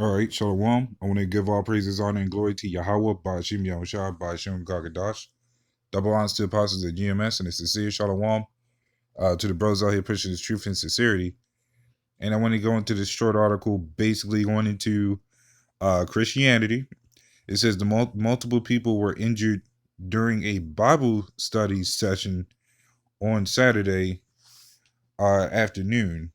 All right, Shalom. I want to give all praises, honor, and glory to Yahweh, Ba'ashim Yahushua, Ba'ashim Gagadash. Double honors to the apostles of GMS and the sincere Shalom to the brothers out here pushing this truth and sincerity. And I want to go into this short article basically going into Christianity. It says the multiple people were injured during a Bible study session on Saturday afternoon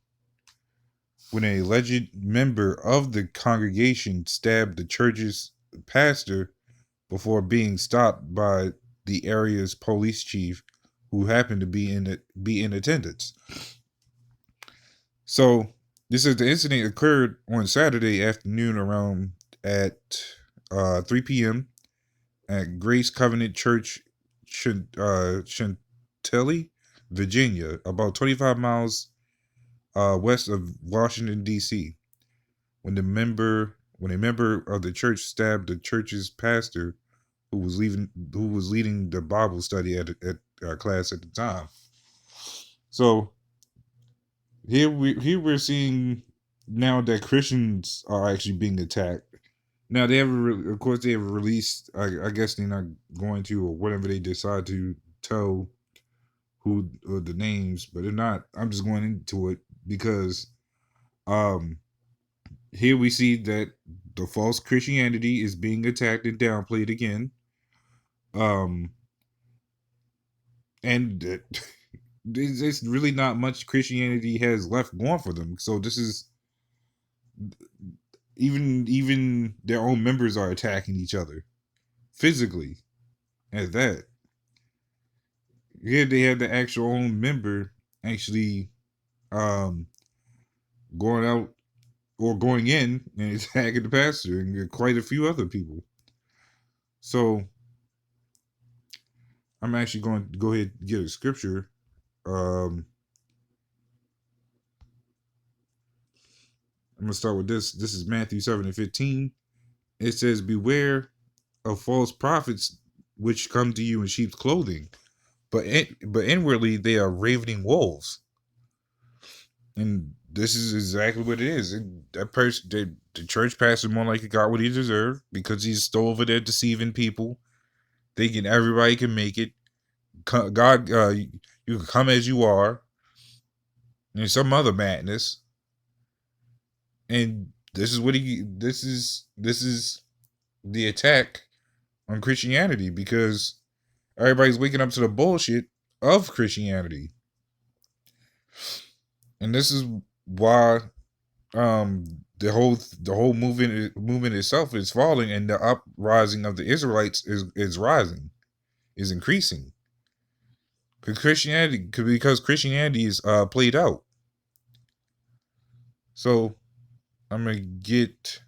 when an alleged member of the congregation stabbed the church's pastor before being stopped by the area's police chief, who happened to be in attendance. So this is the incident occurred on Saturday afternoon around at 3 p.m. at Grace Covenant Church, Chantilly, Virginia, about 25 miles west of Washington D.C. When a member of the church stabbed the church's pastor, who was leading the Bible study at class at the time. So here we're seeing now that Christians are actually being attacked. Now of course they have released. I guess they're not going to, or whatever they decide to tell who the names, but they're not. I'm just going into it because here we see that the false Christianity is being attacked and downplayed again. And there's really not much Christianity has left going for them. So this is even their own members are attacking each other physically. As that, here they have the actual own member actually going out or going in and attacking the pastor and quite a few other people. So I'm actually going to go ahead and get a scripture. I'm going to start with this. This is Matthew 7:15. It says, "Beware of false prophets which come to you in sheep's clothing, but inwardly they are ravening wolves." And this is exactly what it is. That person, the church pastor, more likely got what he deserved because he's still over there deceiving people, thinking everybody can make it. God, you can come as you are, and some other madness. And this is what this is the attack on Christianity, because everybody's waking up to the bullshit of Christianity. And this is why the whole movement itself is falling, and the uprising of the Israelites is rising, is increasing. Because Christianity is played out. So I'm gonna get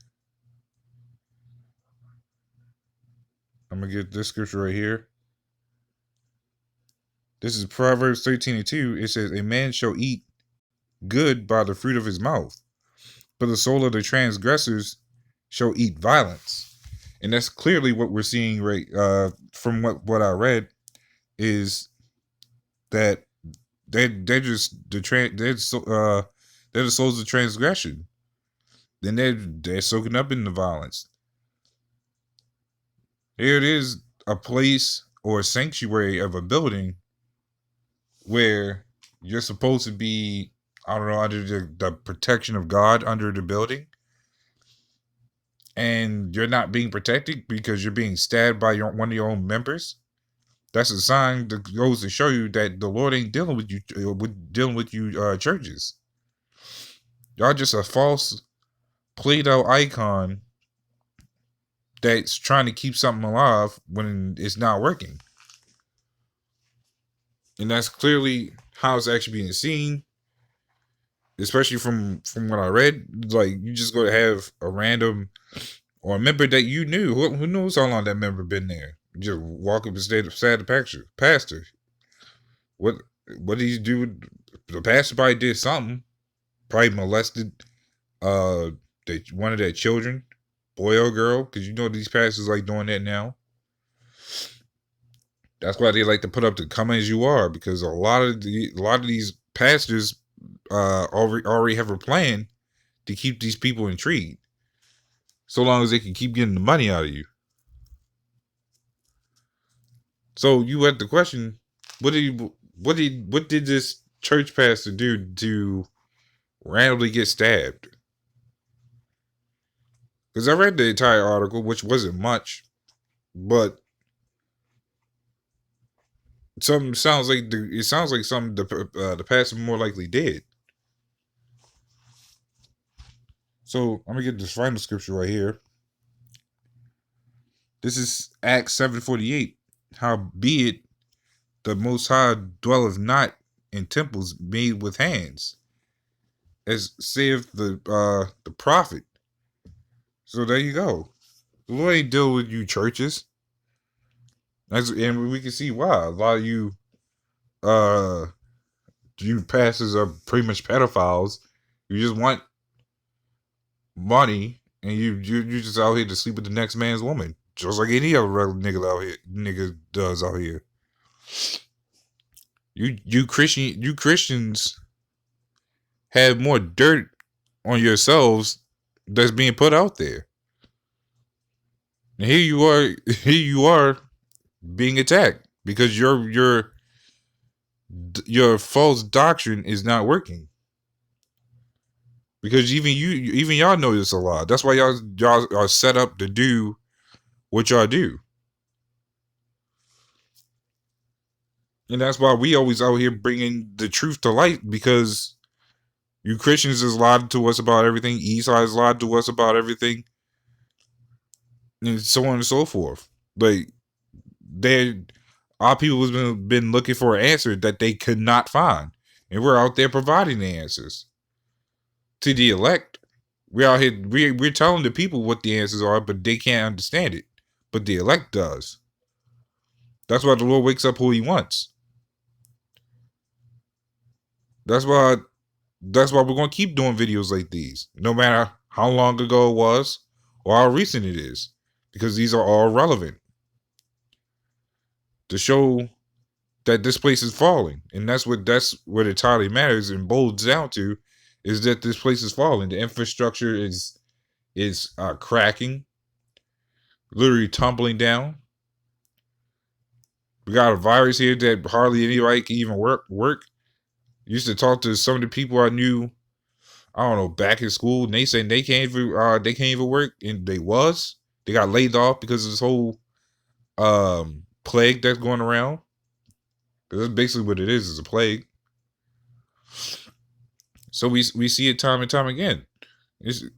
this scripture right here. This is Proverbs 13:2. It says, "A man shall eat good by the fruit of his mouth, but the soul of the transgressors shall eat violence." And that's clearly what we're seeing, right? From what I read, is that they're just they're the souls of transgression. Then they're soaking up in the violence. Here it is, a place or a sanctuary of a building where you're supposed to be, I don't know, under the protection of God under the building, and you're not being protected because you're being stabbed by one of your own members. That's a sign that goes to show you that the Lord ain't dealing with you, churches. Y'all just a false, played out icon that's trying to keep something alive when it's not working. And that's clearly how it's actually being seen, especially from what I read. Like, you just go to have a random or a member that you knew. Who knows how long that member been there? Just walk up and say the pastor. What did he do? The pastor probably did something. Probably molested one of their children, boy or girl, because you know these pastors like doing that now. That's why they like to put up the "come as you are," because a lot of these pastors already have a plan to keep these people intrigued. so long as they can keep getting the money out of you. So you had the question, what did this church pastor do to randomly get stabbed? Because I read the entire article, which wasn't much, but it sounds like something the pastor more likely did. So I'm gonna get this final scripture right here. This is Acts 7:48. Howbeit the Most High dwelleth not in temples made with hands, as saith the prophet. So there you go. The Lord ain't deal with you churches. And we can see why. A lot of you pastors are pretty much pedophiles. You just want money, and you just out here to sleep with the next man's woman, just like any other nigga does out here. You Christians have more dirt on yourselves that's being put out there. And here you are being attacked because your false doctrine is not working. Because even y'all know this a lot. That's why y'all are set up to do what y'all do. And that's why we always out here bringing the truth to light, because you Christians is lied to us about everything. Esau has lied to us about everything. And so on and so forth. Like, our people has been looking for an answer that they could not find. And we're out there providing the answers. To the elect, we're out here, we're telling the people what the answers are, but they can't understand it. But the elect does. That's why the Lord wakes up who he wants. That's why we're going to keep doing videos like these, no matter how long ago it was or how recent it is, because these are all relevant to show that this place is falling. And that's what it entirely matters and boils down to, is that this place is falling. The infrastructure is cracking, literally tumbling down. We got a virus here that hardly anybody can even work. Used to talk to some of the people I knew, I don't know, back in school, and they said they can't even work, and they got laid off because of this whole plague that's going around. Because that's basically what it is a plague. So we see it time and time again.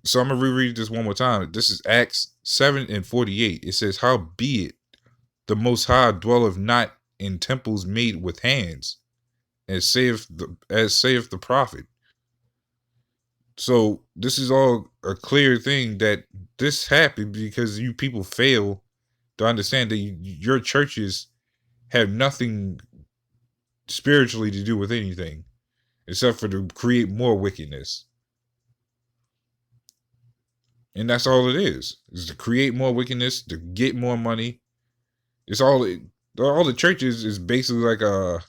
So I'm gonna reread this one more time. This is Acts 7:48. It says, "Howbeit the Most High dwelleth not in temples made with hands, as saith the prophet." So this is all a clear thing that this happened because you people fail to understand that your churches have nothing spiritually to do with anything, except for to create more wickedness. And that's all it is to create more wickedness, to get more money. It's all the churches is basically like a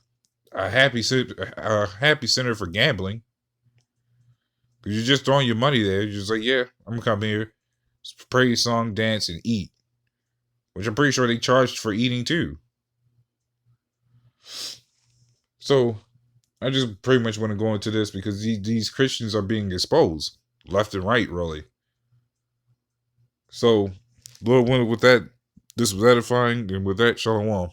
happy center for gambling. Because you're just throwing your money there. You're just like, yeah, I'm going to come here, pray, song, dance, and eat. Which I'm pretty sure they charged for eating too. So I just pretty much want to go into this because these Christians are being exposed left and right, really. So, Lord willing, with that, this was edifying, and with that, shalom.